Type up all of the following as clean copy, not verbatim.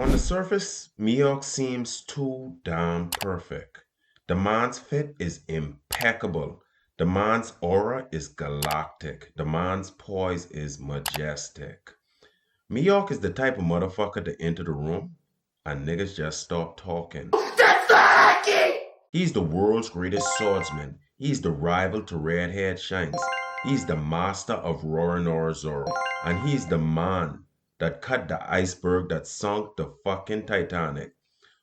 On the surface, Mihawk seems too damn perfect. The man's fit is impeccable. The man's aura is galactic. The man's poise is majestic. Mihawk is the type of motherfucker to enter the room and niggas just stop talking. That's not hockey! He's the world's greatest swordsman. He's the rival to Red-Haired Shanks. He's the master of Roronoa Zoro. And he's the man that cut the iceberg that sunk the fucking Titanic.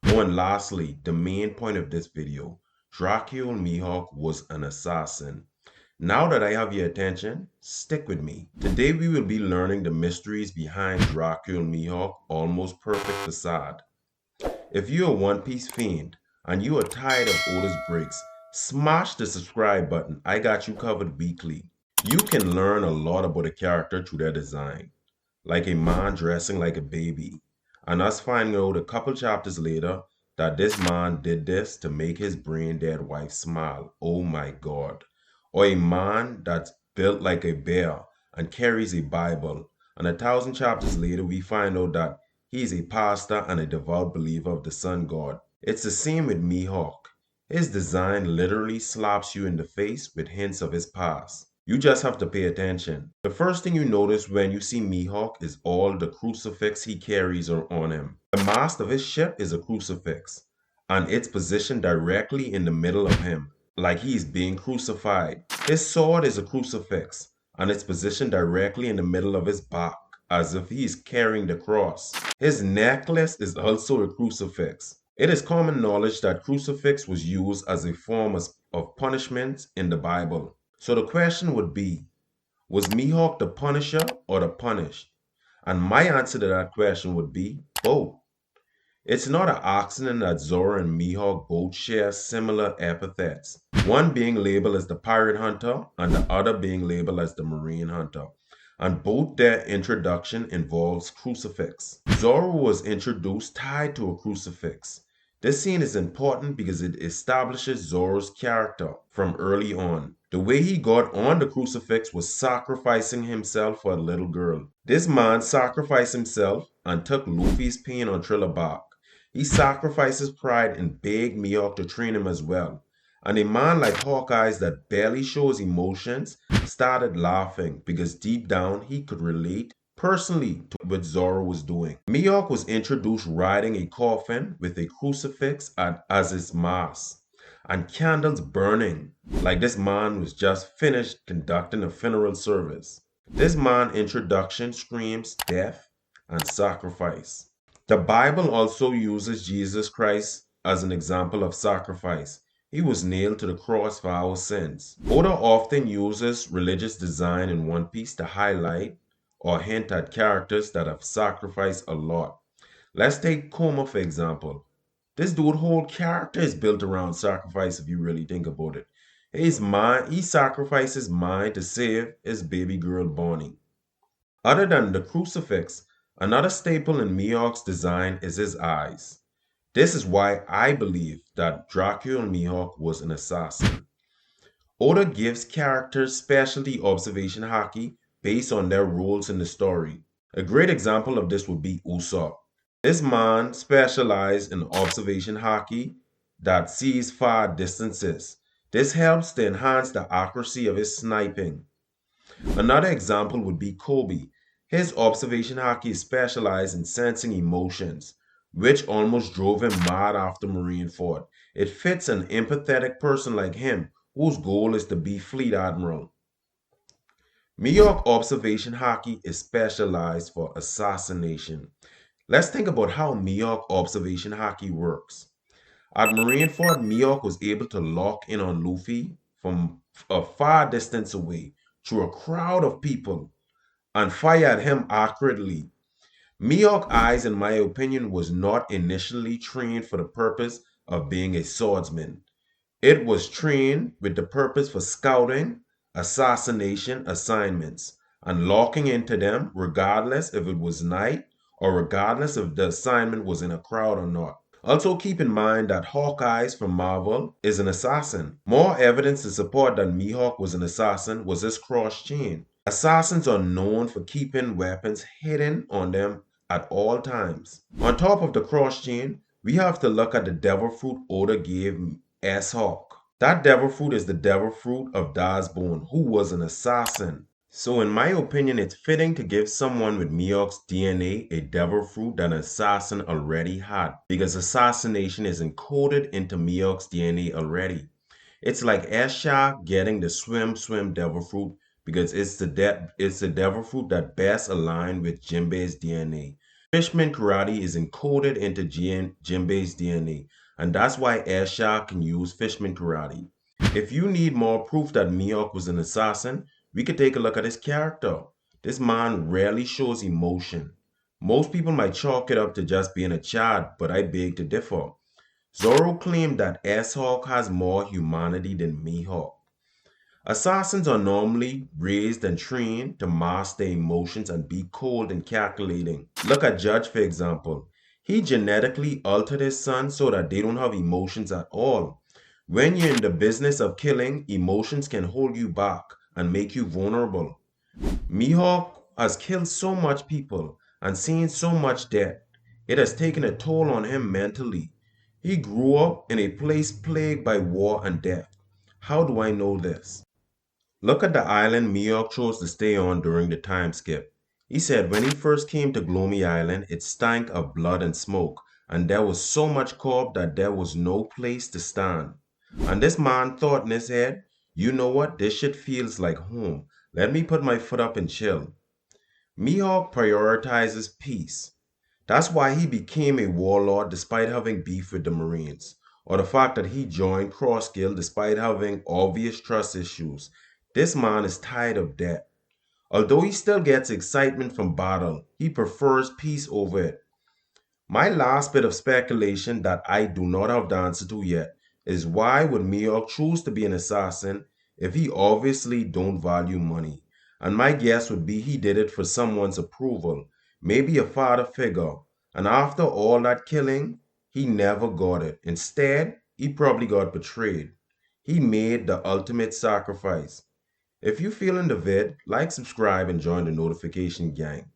Oh, and lastly, the main point of this video, Dracule Mihawk was an assassin. Now that I have your attention, stick with me. Today we will be learning the mysteries behind Dracule Mihawk almost perfect facade. If you're a One Piece fiend and you are tired of Oda's breaks, smash the subscribe button. I got you covered weekly. You can learn a lot about a character through their design, like a man dressing like a baby, and us finding out a couple chapters later that this man did this to make his brain dead wife smile. Oh my god. Or a man that's built like a bear and carries a Bible, and 1,000 chapters later we find out that he's a pastor and a devout believer of the sun god. It's the same with Mihawk. His design literally slaps you in the face with hints of his past. You just have to pay attention. The first thing you notice when you see Mihawk is all the crucifix he carries on him. The mast of his ship is a crucifix, and it's positioned directly in the middle of him, like he's being crucified. His sword is a crucifix, and it's positioned directly in the middle of his back, as if he's carrying the cross. His necklace is also a crucifix. It is common knowledge that crucifix was used as a form of punishment in the Bible. So the question would be, was Mihawk the punisher or the punished? And my answer to that question would be both. It's not an accident that Zoro and Mihawk both share similar epithets, one being labeled as the pirate hunter and the other being labeled as the marine hunter. And both their introduction involves crucifix. Zoro was introduced tied to a crucifix. This scene is important because it establishes Zoro's character from early on. The way he got on the crucifix was sacrificing himself for a little girl. This man sacrificed himself and took Luffy's pain on Thriller bark. He sacrificed his pride and begged Mihawk to train him as well. And a man like Hawkeye's that barely shows emotions started laughing because deep down he could relate personally to what Zoro was doing. Mihawk was introduced riding a coffin with a crucifix as his mask and candles burning, like this man was just finished conducting a funeral service. This man introduction screams death and sacrifice. The Bible also uses Jesus Christ as an example of sacrifice. He was nailed to the cross for our sins. Oda often uses religious design in One Piece to highlight or hint at characters that have sacrificed a lot. Let's take Koma for example. This dude's whole character is built around sacrifice if you really think about it. He sacrificed his mind to save his baby girl Bonnie. Other than the crucifix, another staple in Mihawk's design is his eyes. This is why I believe that Dracule Mihawk was an assassin. Oda gives characters specialty observation haki based on their roles in the story. A great example of this would be Usopp. This man specialized in observation haki that sees far distances. This helps to enhance the accuracy of his sniping. Another example would be Kobe. His observation haki is specialized in sensing emotions, which almost drove him mad after Marineford. It fits an empathetic person like him, whose goal is to be fleet admiral. Mihawk observation haki is specialized for assassination. Let's think about how Mihawk observation haki works. At Marineford, Mihawk was able to lock in on Luffy from a far distance away through a crowd of people and fire at him accurately. Mihawk Eyes, in my opinion, was not initially trained for the purpose of being a swordsman. It was trained with the purpose for scouting, assassination assignments, and locking into them regardless if it was night or regardless if the assignment was in a crowd or not. Also keep in mind that Hawkeye from Marvel is an assassin. More evidence to support that Mihawk was an assassin was his cross chain. Assassins are known for keeping weapons hidden on them at all times. On top of the cross chain, we have to look at the devil fruit Oda gave Mihawk. That devil fruit is the devil fruit of Dasbone, who was an assassin. So in my opinion, it's fitting to give someone with Mihawk's DNA a devil fruit that an assassin already had, because assassination is encoded into Mihawk's DNA already. It's like Esha getting the swim devil fruit because it's the devil fruit that best aligned with Jinbei's DNA. Fishman karate is encoded into Jinbei's DNA, and that's why Esha can use Fishman karate. If you need more proof that Mihawk was an assassin, we could take a look at his character. This man rarely shows emotion. Most people might chalk it up to just being a child, but I beg to differ. Zoro claimed that S-Hawk has more humanity than Mihawk. Assassins are normally raised and trained to mask their emotions and be cold and calculating. Look at Judge, for example. He genetically altered his son so that they don't have emotions at all. When you're in the business of killing, emotions can hold you back and make you vulnerable. Mihawk has killed so much people and seen so much death. It has taken a toll on him mentally. He grew up in a place plagued by war and death. How do I know this? Look at the island Mihawk chose to stay on during the time skip. He said when he first came to Gloomy Island, it stank of blood and smoke, and there was so much corp that there was no place to stand. And this man thought in his head, you know what, this shit feels like home. Let me put my foot up and chill. Mihawk prioritizes peace. That's why he became a warlord despite having beef with the Marines, or the fact that he joined Cross Guild despite having obvious trust issues. This man is tired of death. Although he still gets excitement from battle, he prefers peace over it. My last bit of speculation that I do not have the answer to yet is why would Mihawk choose to be an assassin if he obviously don't value money? And my guess would be he did it for someone's approval, maybe a father figure. And after all that killing, he never got it. Instead, he probably got betrayed. He made the ultimate sacrifice. If you feeling the vid, like, subscribe, and join the notification gang.